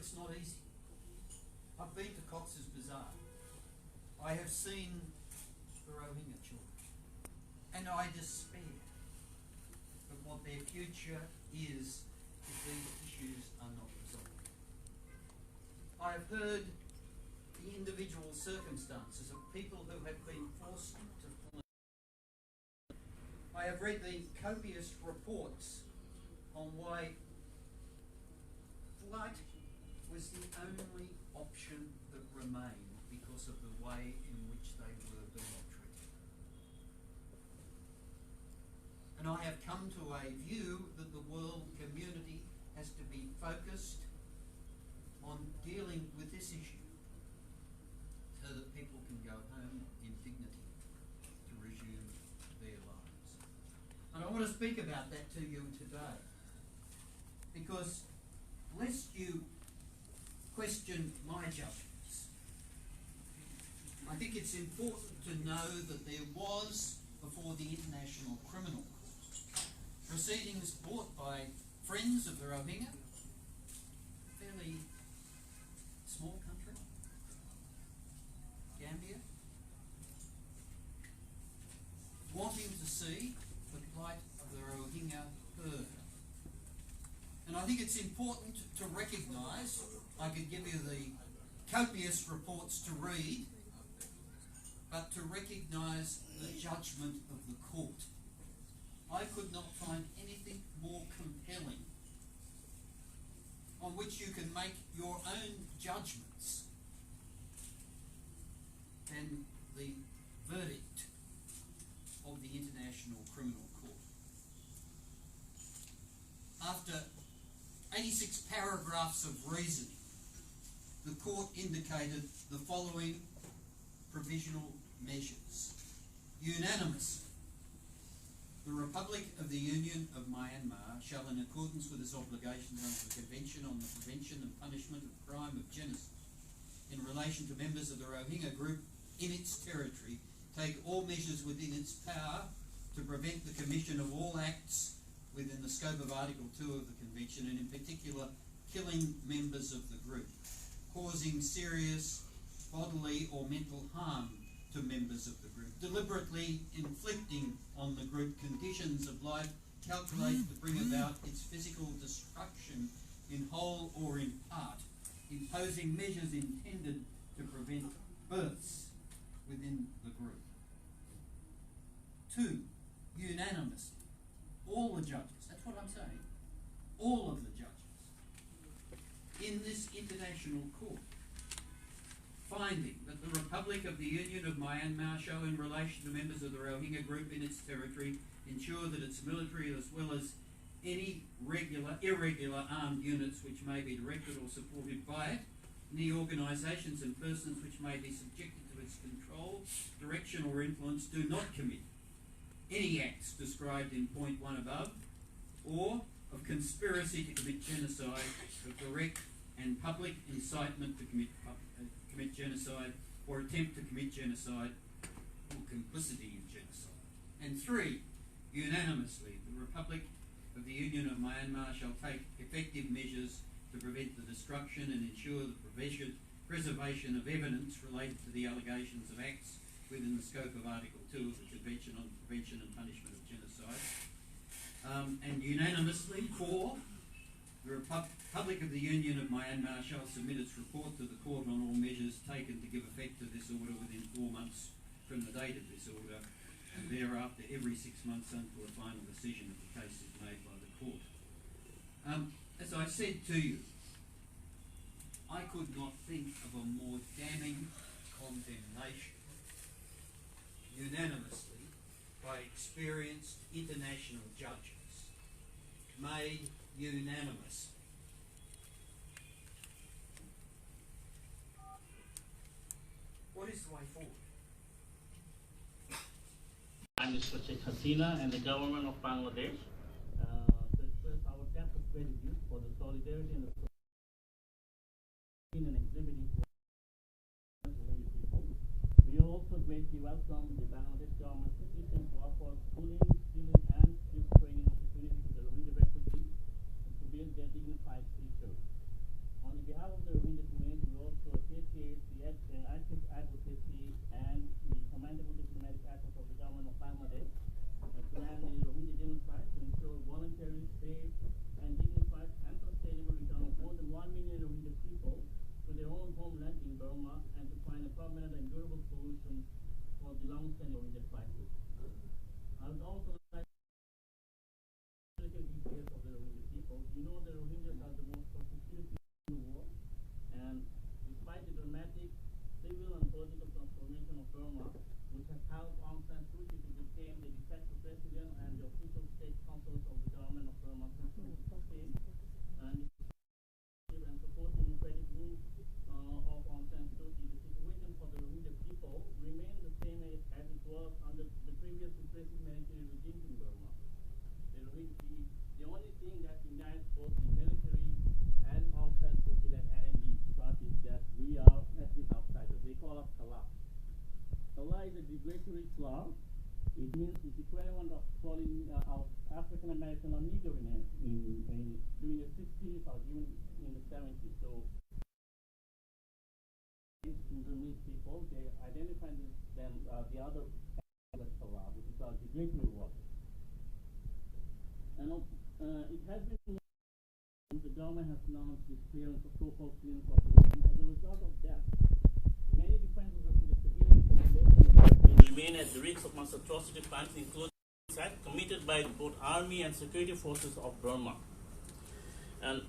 it's not easy. I've been to Cox's Bazar. I have seen the Rohingya children, and I despair of what their future is if these issues are not resolved. I have heard the individual circumstances of people who have been forced to flee. I have read the copious reports on why flight was the only option that remained because of the way in which they were being treated. And I have come to a view that the world community has to be focused on dealing with this issue so that people can go home in dignity to resume their lives. And I want to speak about that to you today, because lest you question my judgments, I think it's important to know that there was, before the International Criminal Court, proceedings brought by friends of the Rohingya, fairly small country, Gambia, wanting to see the plight of the Rohingya heard. And I think it's important to recognise, I could give you the copious reports to read, but to recognise the judgment of the court. I could not find anything more compelling on which you can make your own judgments than the verdict of the International Criminal Court. After 86 paragraphs of reasoning, the court indicated the following provisional measures. Unanimously, the Republic of the Union of Myanmar shall, in accordance with its obligations under the Convention on the Prevention and Punishment of Crime of Genocide in relation to members of the Rohingya group in its territory, take all measures within its power to prevent the commission of all acts within the scope of Article 2 of the Convention, and in particular killing members of the group, causing serious bodily or mental harm to members of the group, deliberately inflicting on the group conditions of life calculated to bring about its physical destruction in whole or in part, imposing measures intended to prevent births within the group. 2, unanimously, all the judges, that's what I'm saying, all of the judges in this international court, finding that the Republic of the Union of Myanmar shall, in relation to members of the Rohingya group in its territory, ensure that its military, as well as any irregular armed units which may be directed or supported by it, any organisations and persons which may be subjected to its control, direction or influence, do not commit any acts described in point 1 above, or of conspiracy to commit genocide, of direct and public incitement to commit genocide, or attempt to commit genocide, or complicity in genocide. And 3, unanimously, the Republic of the Union of Myanmar shall take effective measures to prevent the destruction and ensure the preservation of evidence related to the allegations of acts within the scope of Article 2 of the Convention on the Prevention and Punishment of Genocide. And unanimously, 4, the Republic of the Union of Myanmar shall submit its report to the court on all measures taken to give effect to this order within 4 months from the date of this order, and thereafter every 6 months until a final decision of the case is made by the court. As I said to you, I could not think of a more damning condemnation, unanimously by experienced international judges, made unanimous. What is the way forward? Prime Minister Sheikh Hasina and the government of Bangladesh to express our deepest gratitude for the solidarity and the in and exhibiting to Rohingya people. We also greatly welcome the Bangladesh government's decision to offer schooling, skilling, and skill training opportunities to the Rohingya refugees to build their dignified future. On behalf of the Rohingya community, we also appreciate the active advocacy and the commendable diplomatic efforts of the government of Bangladesh to end the Rohingya genocide to ensure voluntary, safe, and dignified and sustainable return of more than 1 million Rohingya people to their own homeland in Burma and to find a permanent and durable solution for the long-standing Rohingya crisis. I would also like to look at details of the Rohingya people. You know the Rohingyas are the most persecuted people in the world, and despite the dramatic civil and political transformation of Burma, which has helped Aung San Suu Kyi to become the de facto president and the official state councillor of the government of Burma since 2016, and support the democratic rule of Aung San Suu Kyi, the situation for the Rohingya people remained the same as it was under the previous repressive military regime in Burma. The only thing that unites both the military and Aung San Suu Kyi and NND party is that we are ethnic outsiders. They call us Kala. Kala is a derogatory slur. It means it's equivalent of calling African American or Negro during the 60s or even in the 70s. So, Burmese people, they identify them the other as Kala, which is a derogatory word. And it has been the government has launched this clearance of so-called clearance operation. As a result of that, many defenders of the civilian population remain at the risk of mass atrocity crimes, including genocide committed by both army and security forces of Burma. And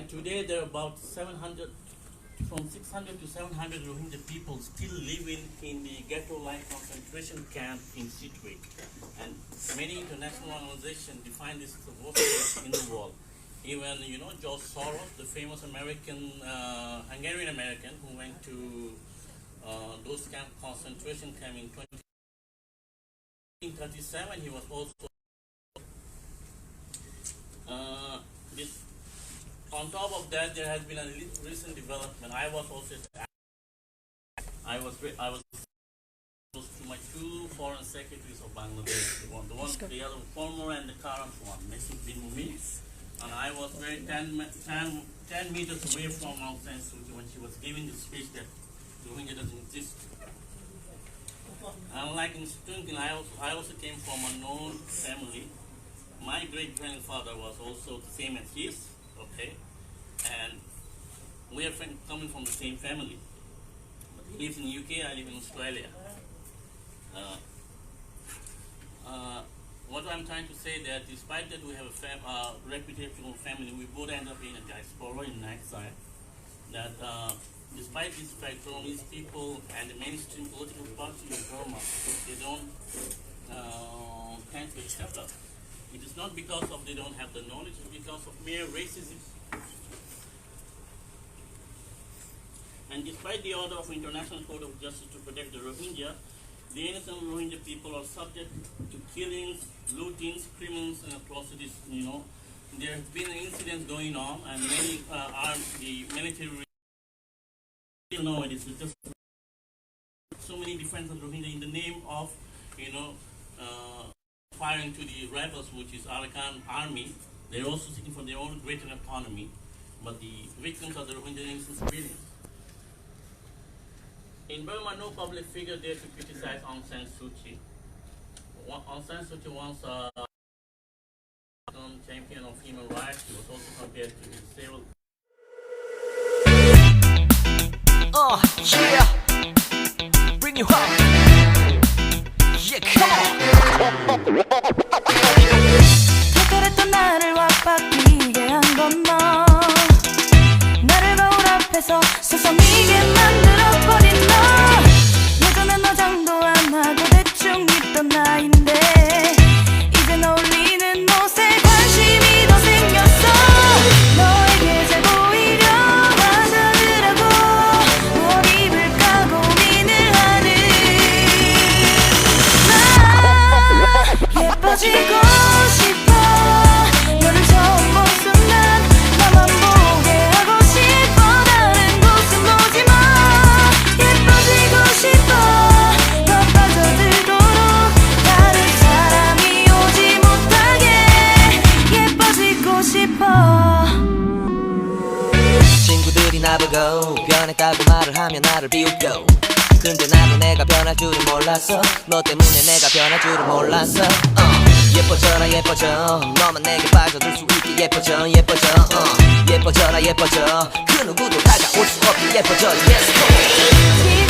today there are about 700, from 600 to 700 Rohingya people still living in the ghetto-like concentration camp in Sittwe. And many international organizations define this as the worst place in the world. Even, George Soros, the famous American, Hungarian American, who went to those concentration camps in 1937, he was also on top of that, there has been a recent development. I was also close to my two foreign secretaries of Bangladesh, the other former and the current one, Mesut bin Mumi. And I was very 10 meters away from Aung San Suu Kyi when she was giving the speech that Rohingya doesn't exist. Unlike in Stunkin, I also came from a known family. My great-grandfather was also the same as his, okay? And we are coming from the same family. But he lives in the UK, I live in Australia. What I'm trying to say that despite that we have a reputable family, we both end up being a diaspora in exile. That despite this fact, Burmese people and the mainstream political parties in Burma, they don't tend to accept us. It is not because of they don't have the knowledge, it's because of mere racism. And despite the order of International Court of Justice to protect the Rohingya, the innocent Rohingya people are subject to killings, lootings, criminals, and atrocities. There has been incidents going on, and many the military know it is just so many defense of Rohingya in the name of firing to the rebels, which is Arakan army. They're also seeking for their own greater autonomy, but the victims are the Rohingya innocent civilians. In Burma, no public figure dared to criticize Aung San Suu Kyi. Aung San Suu Kyi once champion of human rights. He was also compared to several. Yeah. Bring you up. Yeah, come on. 특별했던 나를 와빠기게 한 건 너. 나를 거울 앞에서 세상이게 만들어버린 너. 예전엔 화장도 안 하고 대충 입던 나인데 이젠 어울리는 옷에 관심이 더 생겼어. 너에게 잘 보이려 하더라고. 뭘 입을까 고민을 하는 나. 예뻐진 나보고 변했다고 말을 하면 나를 비웃겨. 근데 나도 내가 변할 줄은 몰랐어. 너 때문에 내가 변할 줄은 몰랐어. 예뻐져라 예뻐져. 너만 내게 빠져들 수 있게 예뻐져 예뻐져. 예뻐져라 예뻐져. 그 누구도 다가올 수 없게 예뻐져. Yes,